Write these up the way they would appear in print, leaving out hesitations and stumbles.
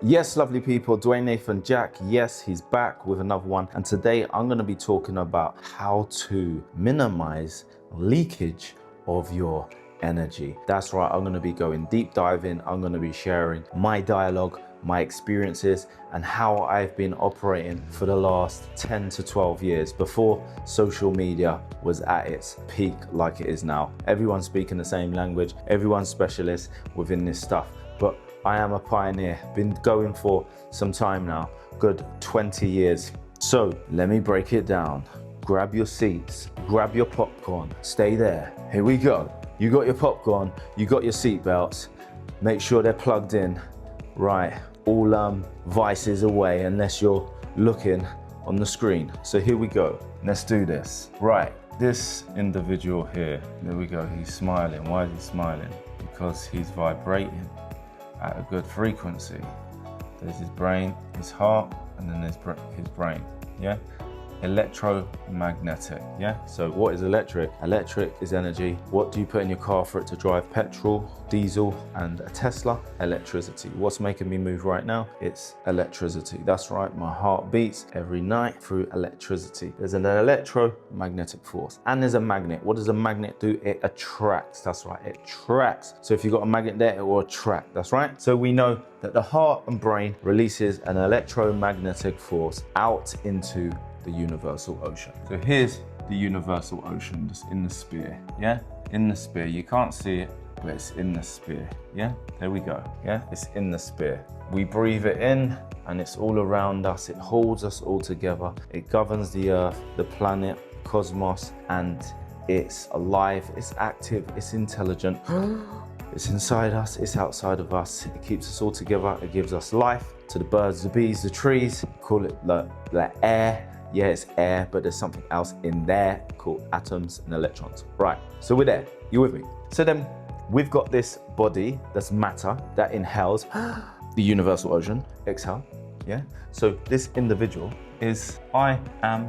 Yes, lovely people, Dwayne Nathan Jack, yes, he's back with another one. And today I'm going to be talking about how to minimize leakage of your energy. That's right, I'm going to be going deep diving. I'm going to be sharing my dialogue, my experiences, and how I've been operating for the last 10 to 12 years before social media was at its peak like it is now. Everyone's speaking the same language, everyone's specialist within this stuff. But I am a pioneer, been going for some time now, good 20 years. So let me break it down. Grab your seats, grab your popcorn, stay there. Here we go. You got your popcorn, you got your seat belts. Make sure they're plugged in. Right, all vices away unless you're looking on the screen. So here we go, let's do this. Right, this individual here, there we go, he's smiling. Why is he smiling? Because he's vibrating at a good frequency. There's his brain, his heart, and then there's his brain, yeah? Electromagnetic, yeah? So what is electric? Electric is energy. What do you put in your car for it to drive? Petrol, diesel, and a Tesla? Electricity. What's making me move right now? It's electricity. That's right, my heart beats every night through electricity. There's an electromagnetic force, and there's a magnet. What does a magnet do? It attracts, that's right, it attracts. So if you've got a magnet there, it will attract, that's right. So we know that the heart and brain releases an electromagnetic force out into the universal ocean. So here's the universal ocean, just in the sphere, yeah? In the sphere, you can't see it, but it's in the sphere, yeah? There we go, yeah? It's in the sphere. We breathe it in and it's all around us. It holds us all together. It governs the earth, the planet, cosmos, and it's alive, it's active, it's intelligent. It's inside us, it's outside of us. It keeps us all together. It gives us life to the birds, the bees, the trees. Call it the air. Yeah, it's air, but there's something else in there called atoms and electrons. Right, so we're there. You with me? So then we've got this body that's matter that inhales the universal ocean. Exhale, yeah? So this individual is, I am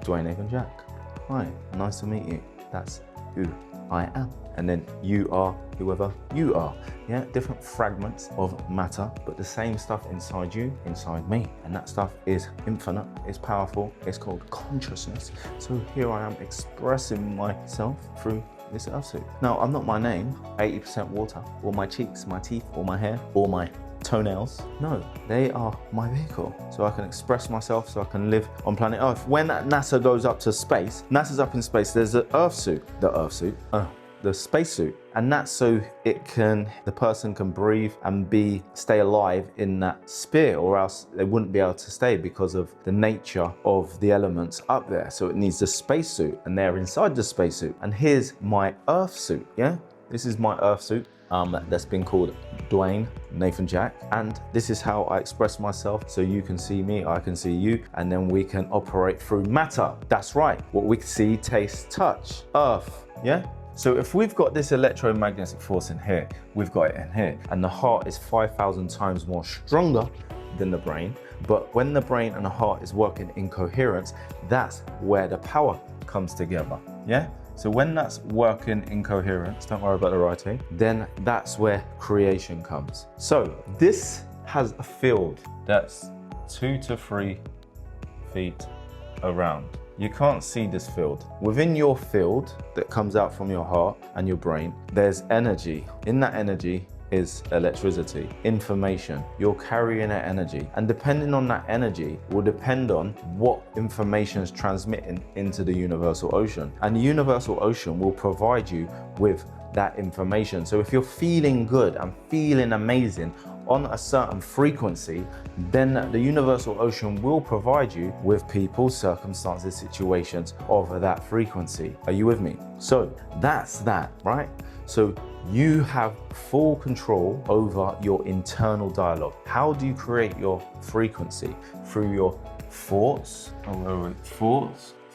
Dwayne Nathan Jack. Hi, nice to meet you. That's who I am. And then you are whoever you are. Yeah, different fragments of matter, but the same stuff inside you, inside me. And that stuff is infinite, it's powerful, it's called consciousness. So here I am expressing myself through this earth suit. Now, I'm not my name, 80% water, or my cheeks, my teeth, or my hair, or my toenails. No, they are my vehicle. So I can express myself, so I can live on planet Earth. When NASA goes up to space, NASA's up in space, there's the spacesuit, and that's so the person can breathe and stay alive in that sphere, or else they wouldn't be able to stay because of the nature of the elements up there. So it needs a spacesuit, and they're inside the spacesuit. And here's my Earth suit, yeah? This is my Earth suit that's been called Dwayne Nathan Jack, and this is how I express myself. So you can see me, I can see you, and then we can operate through matter. That's right, what we see, taste, touch, Earth, yeah? So if we've got this electromagnetic force in here, we've got it in here, and the heart is 5,000 times more stronger than the brain. But when the brain and the heart is working in coherence, that's where the power comes together, yeah? So when that's working in coherence, don't worry about the writing, then that's where creation comes. So this has a field that's 2 to 3 feet around. You can't see this field. Within your field that comes out from your heart and your brain, there's energy. In that energy is electricity, information. You're carrying that energy. And depending on that energy will depend on what information is transmitting into the universal ocean. And the universal ocean will provide you with that information. So if you're feeling good and feeling amazing on a certain frequency, then the universal ocean will provide you with people, circumstances, situations of that frequency. Are you with me? So that's that, right? So you have full control over your internal dialogue. How do you create your frequency? Through your thoughts,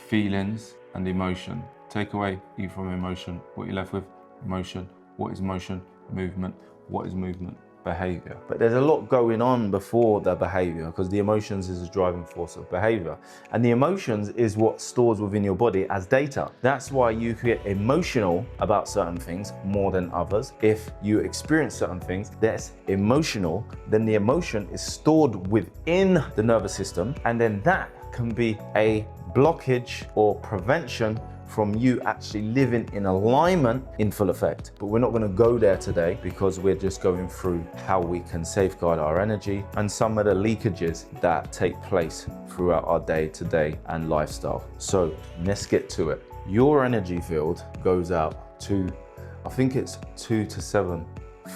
feelings, and emotion. Take away from emotion, what you're left with? Emotion. What is motion? Movement. What is movement? behavior. But there's a lot going on before the behavior, because the emotions is a driving force of behavior. And the emotions is what stores within your body as data. That's why you get emotional about certain things more than others. If you experience certain things that's emotional, then the emotion is stored within the nervous system, and then that can be a blockage or prevention from you actually living in alignment in full effect. But we're not going to go there today, because we're just going through how we can safeguard our energy and some of the leakages that take place throughout our day-to-day and lifestyle. So let's get to it. Your energy field goes out to, I think it's 2 to 7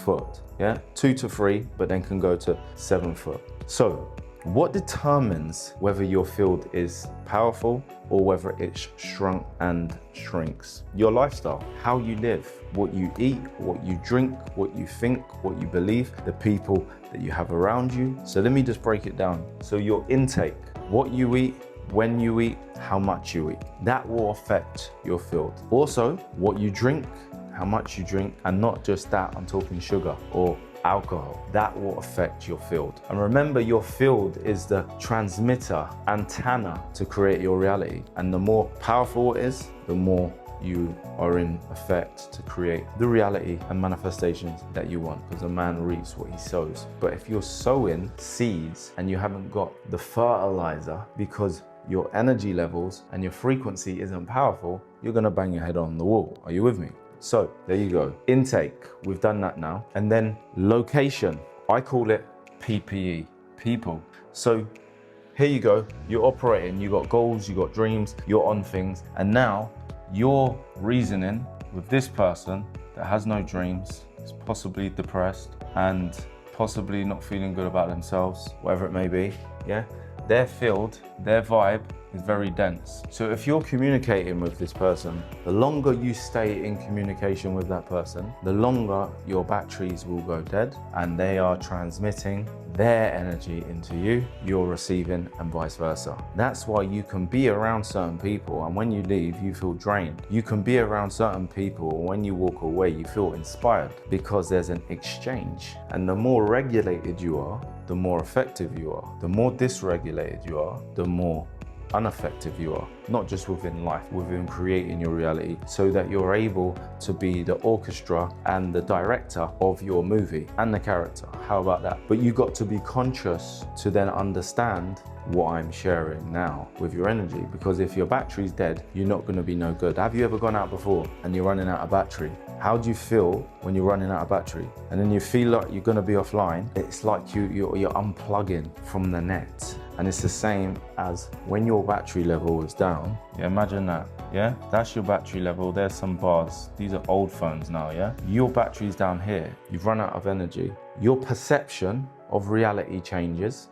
foot, yeah? 2 to 3, but then can go to 7 foot. So what determines whether your field is powerful or whether it's shrunk and shrinks? Your lifestyle, how you live, what you eat, what you drink, what you think, what you believe, the people that you have around you. So let me just break it down. So your intake, what you eat, when you eat, how much you eat, that will affect your field. Also, what you drink, how much you drink, and not just that, I'm talking sugar or alcohol, that will affect your field. And remember, your field is the transmitter, antenna to create your reality. And the more powerful it is, the more you are in effect to create the reality and manifestations that you want, because a man reaps what he sows. But if you're sowing seeds and you haven't got the fertilizer, because your energy levels and your frequency isn't powerful, you're gonna bang your head on the wall. Are you with me? So there you go. Intake, we've done that now. And then location, I call it PPE, people. So here you go, you're operating, you got goals, you got dreams, you're on things. And now you're reasoning with this person that has no dreams, is possibly depressed and possibly not feeling good about themselves, whatever it may be, yeah? Their field, their vibe is very dense. So if you're communicating with this person, the longer you stay in communication with that person, the longer your batteries will go dead, and they are transmitting their energy into you, you're receiving, and vice versa. That's why you can be around certain people, and when you leave, you feel drained. You can be around certain people, and when you walk away, you feel inspired, because there's an exchange. And the more regulated you are, the more effective you are. The more dysregulated you are, the more ineffective you are, not just within life, within creating your reality, so that you're able to be the orchestra and the director of your movie and the character. How about that? But you got to be conscious to then understand what I'm sharing now with your energy, because if your battery's dead, you're not going to be no good. Have you ever gone out before and you're running out of battery? How do you feel when you're running out of battery? And then you feel like you're going to be offline. It's like you're unplugging from the net. And it's the same as when your battery level is down. Yeah, imagine that. Yeah, that's your battery level. There's some bars. These are old phones now, yeah? Your battery's down here. You've run out of energy. Your perception of reality changes.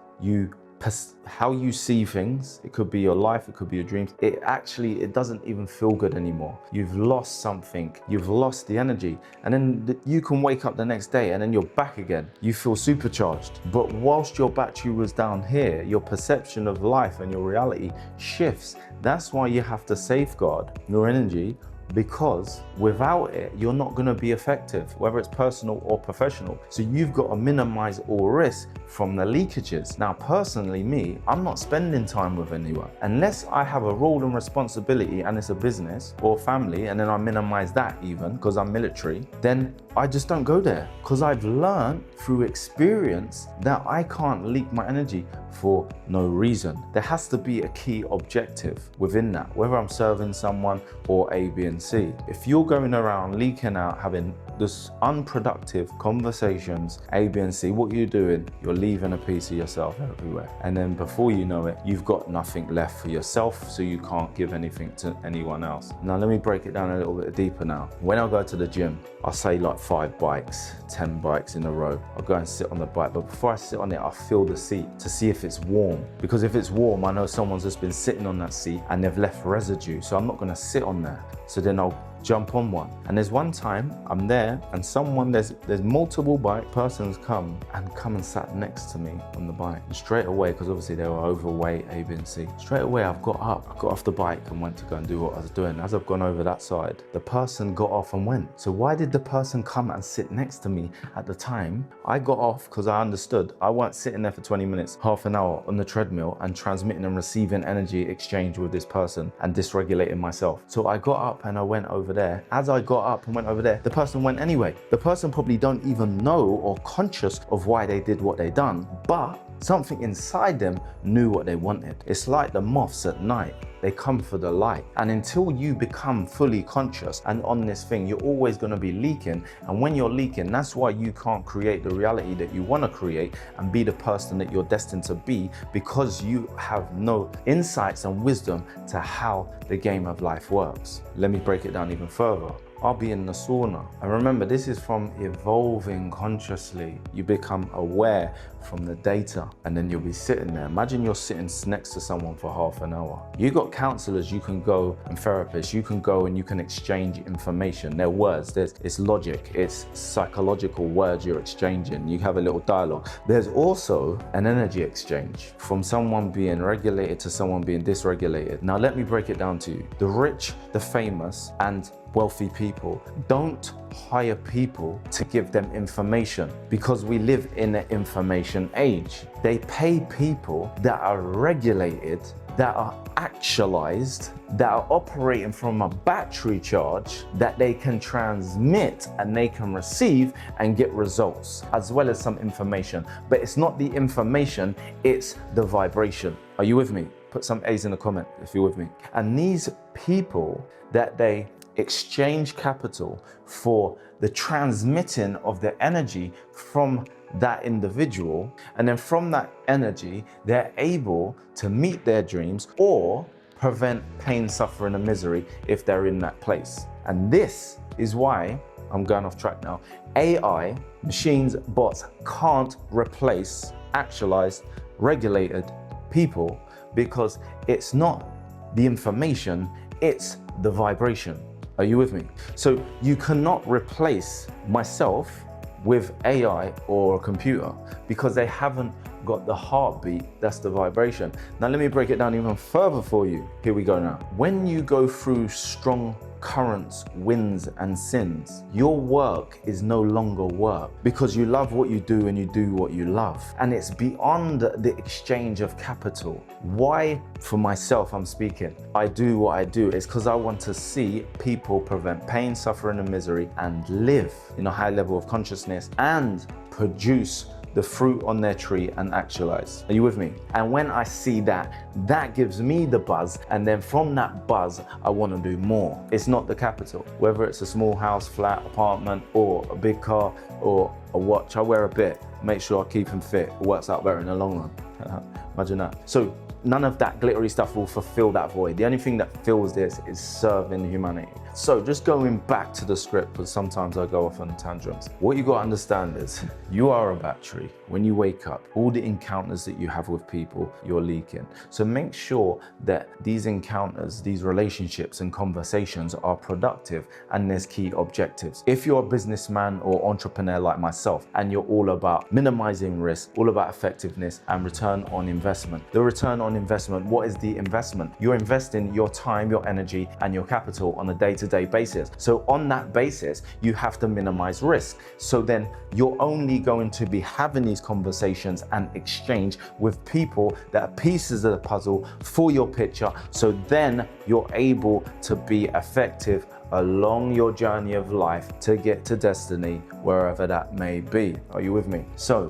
How you see things, it could be your life, it could be your dreams, it doesn't even feel good anymore. You've lost something, you've lost the energy, and then you can wake up the next day and then you're back again. You feel supercharged. But whilst your battery was down here, your perception of life and your reality shifts. That's why you have to safeguard your energy, because without it, you're not going to be effective, whether it's personal or professional. So you've got to minimize all risk from the leakages. Now, personally, me, I'm not spending time with anyone unless I have a role and responsibility and it's a business or family, and then I minimize that even because I'm military, then I just don't go there, because I've learned through experience that I can't leak my energy for no reason. There has to be a key objective within that, whether I'm serving someone or A, B, and C. If you're going around leaking out, having this unproductive conversations, A, B, and C, what you're doing, you're leaving a piece of yourself everywhere. And then before you know it, you've got nothing left for yourself, so you can't give anything to anyone else. Now, let me break it down a little bit deeper now. When I go to the gym, I say like 5 bikes, 10 bikes in a row. I'll go and sit on the bike, but before I sit on it, I feel the seat to see if it's warm. Because if it's warm, I know someone's just been sitting on that seat and they've left residue, so I'm not gonna sit on there. So then I'll jump on one. And there's one time I'm there and there's multiple bike persons come and sat next to me on the bike. And straight away, because obviously they were overweight, A, B, and C. Straight away I've got up, I got off the bike and went to go and do what I was doing. As I've gone over that side, the person got off and went. So why did the person come and sit next to me at the time? I got off because I understood I weren't sitting there for 20 minutes, half an hour on the treadmill and transmitting and receiving energy exchange with this person and dysregulating myself. So I got up and I went over there. As I got up and went over there, the person went anyway. The person probably don't even know or conscious of why they did what they done, but something inside them knew what they wanted. It's like the moths at night. They come for the light. And until you become fully conscious and on this thing, you're always going to be leaking. And when you're leaking, that's why you can't create the reality that you want to create and be the person that you're destined to be, because you have no insights and wisdom to how the game of life works. Let me break it down even further. I'll be in the sauna. And remember, this is from evolving consciously. You become aware from the data and then you'll be sitting there. Imagine you're sitting next to someone for half an hour. You got counselors you can go and therapists, you can go and you can exchange information. They're words, it's logic, it's psychological words you're exchanging. You have a little dialogue. There's also an energy exchange from someone being regulated to someone being dysregulated. Now let me break it down to you. The rich, the famous, and wealthy people don't hire people to give them information, because we live in an information age. They pay people that are regulated, that are actualized, that are operating from a battery charge that they can transmit and they can receive and get results, as well as some information. But it's not the information, it's the vibration. Are you with me? Put some A's in the comment if you're with me. And these people that they exchange capital for the transmitting of the energy from that individual, and then from that energy they're able to meet their dreams or prevent pain, suffering and misery if they're in that place. And this is why, I'm going off track now, AI, machines, bots can't replace actualized, regulated people, because it's not the information, it's the vibration. Are you with me? So you cannot replace myself with AI or a computer, because they haven't got the heartbeat, that's the vibration. Now let me break it down even further for you. Here we go now. When you go through strong currents, winds and sins, your work is no longer work, because you love what you do and you do what you love. And it's beyond the exchange of capital. Why, for myself, I'm speaking, I do what I do, it's because I want to see people prevent pain, suffering and misery and live in a high level of consciousness and produce the fruit on their tree and actualize. Are you with me? And when I see that, that gives me the buzz, and then from that buzz, I want to do more. It's not the capital. Whether it's a small house, flat, apartment, or a big car, or a watch, I wear a bit. Make sure I keep them fit. It works out better in the long run. Imagine that. So none of that glittery stuff will fulfill that void. The only thing that fills this is serving humanity. So just going back to the script, because sometimes I go off on tangents. What you got to understand is you are a battery. When you wake up, all the encounters that you have with people, you're leaking. So make sure that these encounters, these relationships and conversations are productive and there's key objectives. If you're a businessman or entrepreneur like myself and you're all about minimizing risk, all about effectiveness and return on investment. The return on investment, what is the investment? You're investing your time, your energy and your capital on a day-to-day basis. So on that basis, you have to minimize risk. So then you're only going to be having these conversations and exchange with people that are pieces of the puzzle for your picture. So then you're able to be effective along your journey of life to get to destiny, wherever that may be. Are you with me? So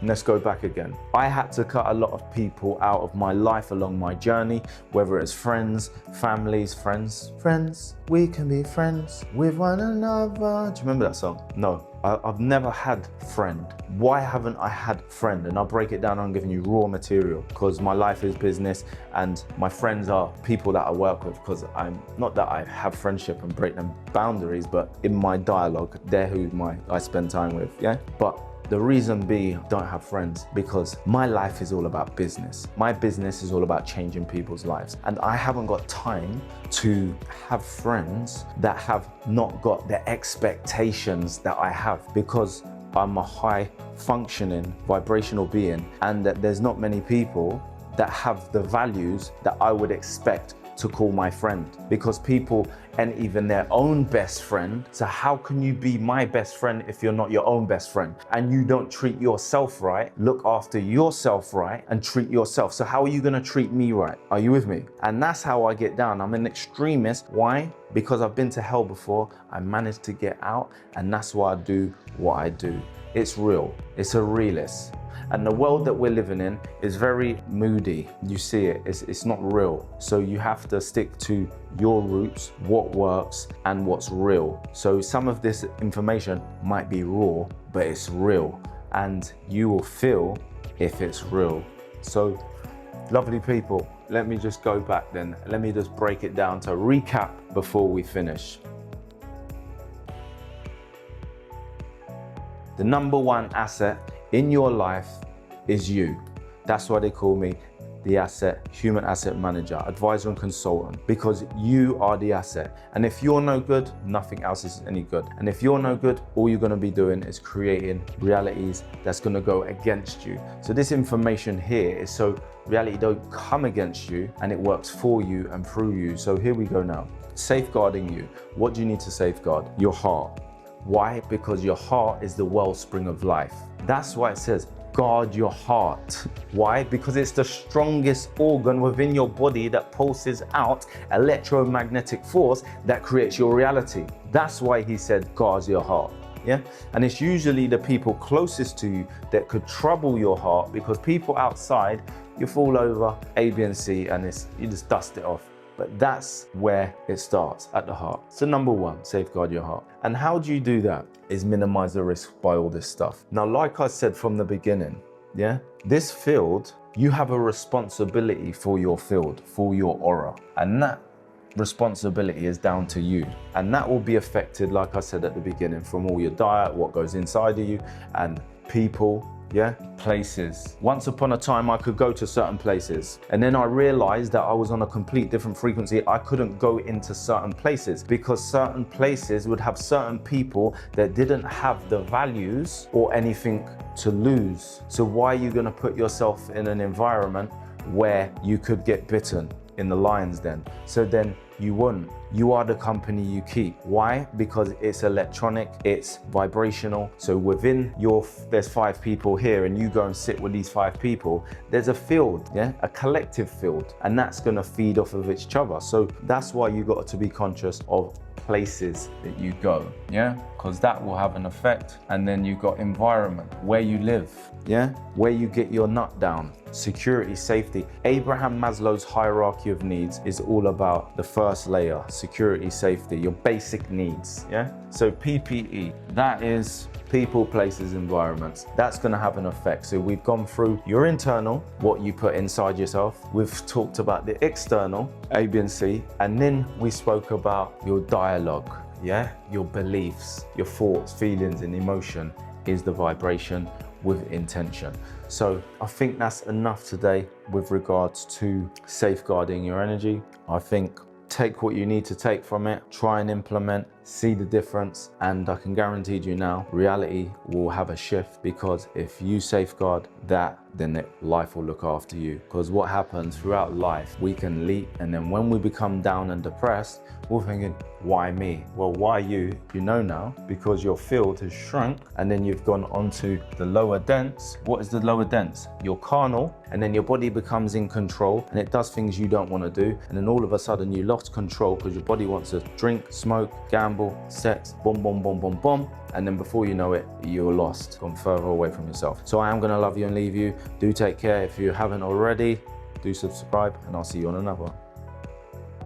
let's go back again. I had to cut a lot of people out of my life along my journey, whether it's friends, families, friends, we can be friends with one another. Do you remember that song? No, I've never had friend. Why haven't I had friend? And I'll break it down. I'm giving you raw material, because my life is business and my friends are people that I work with, because I'm not that I have friendship and break them boundaries, but in my dialogue, they're who I spend time with, yeah? But The reason B, don't have friends, because my life is all about business. My business is all about changing people's lives. And I haven't got time to have friends that have not got the expectations that I have, because I'm a high functioning vibrational being, and that there's not many people that have the values that I would expect to call my friend, because people ain't even their own best friend. So how can you be my best friend if you're not your own best friend and you don't treat yourself right, look after yourself right, and treat yourself? So how are you gonna treat me right? Are you with me? And that's how I get down. I'm an extremist. Why? Because I've been to hell before. I managed to get out, and that's why I do what I do. It's real. It's a realist. And the world that we're living in is very moody. You see it, it's not real. So you have to stick to your roots, what works and what's real. So some of this information might be raw, but it's real. And you will feel if it's real. So lovely people, let me just go back then. Let me just break it down to recap before we finish. The number one asset in your life is you. That's why they call me the human asset manager, advisor and consultant, because you are the asset. And if you're no good, nothing else is any good. And if you're no good, all you're gonna be doing is creating realities that's gonna go against you. So this information here is so reality don't come against you, and it works for you and through you. So here we go now. Safeguarding you. What do you need to safeguard? Your heart. Why? Because your heart is the wellspring of life. That's why it says, guard your heart. Why? Because it's the strongest organ within your body that pulses out electromagnetic force that creates your reality. That's why he said, guard your heart. Yeah? And it's usually the people closest to you that could trouble your heart, because people outside, you fall over A, B, and C, and you just dust it off. But that's where it starts, at the heart. So number one, safeguard your heart. And how do you do that? Is minimize the risk by all this stuff. Now, like I said from the beginning, yeah, this field, you have a responsibility for your field, for your aura. And that responsibility is down to you. And that will be affected, like I said at the beginning, from all your diet, what goes inside of you, and people, yeah, places. Once upon a time, I could go to certain places, and then I realized that I was on a complete different frequency. I couldn't go into certain places because certain places would have certain people that didn't have the values or anything to lose. So why are you going to put yourself in an environment where you could get bitten in the lion's den? So then you won't. You are the company you keep. Why? Because it's electronic, it's vibrational. So within there's 5 people here, and you go and sit with these 5 people, there's a field, yeah, a collective field, and that's gonna feed off of each other. So that's why you got to be conscious of places that you go, yeah, because that will have an effect. And then you've got environment, where you live, yeah, where you get your nut down, security, safety. Abraham Maslow's hierarchy of needs is all about the first layer, security, safety, your basic needs, yeah? So PPE, that is people, places, environments. That's gonna have an effect. So we've gone through your internal, what you put inside yourself. We've talked about the external, A, B, and C, and then we spoke about your dialogue, yeah? Your beliefs, your thoughts, feelings, and emotion is the vibration with intention. So I think that's enough today with regards to safeguarding your energy. I think take what you need to take from it, try and implement, see the difference, and I can guarantee you now, reality will have a shift, because if you safeguard that, then life will look after you. Because what happens throughout life, we can leap, and then when we become down and depressed, we're thinking, why me? Well, why you? You know now, because your field has shrunk, and then you've gone onto the lower dense. What is the lower dense? Your carnal, and then your body becomes in control, and it does things you don't want to do, and then all of a sudden you lost control because your body wants to drink, smoke, gamble, sex, boom, boom, boom, boom, boom, and then before you know it, you're lost, gone further away from yourself. So I am going to love you and leave you. Do take care. If you haven't already, do subscribe, and I'll see you on another.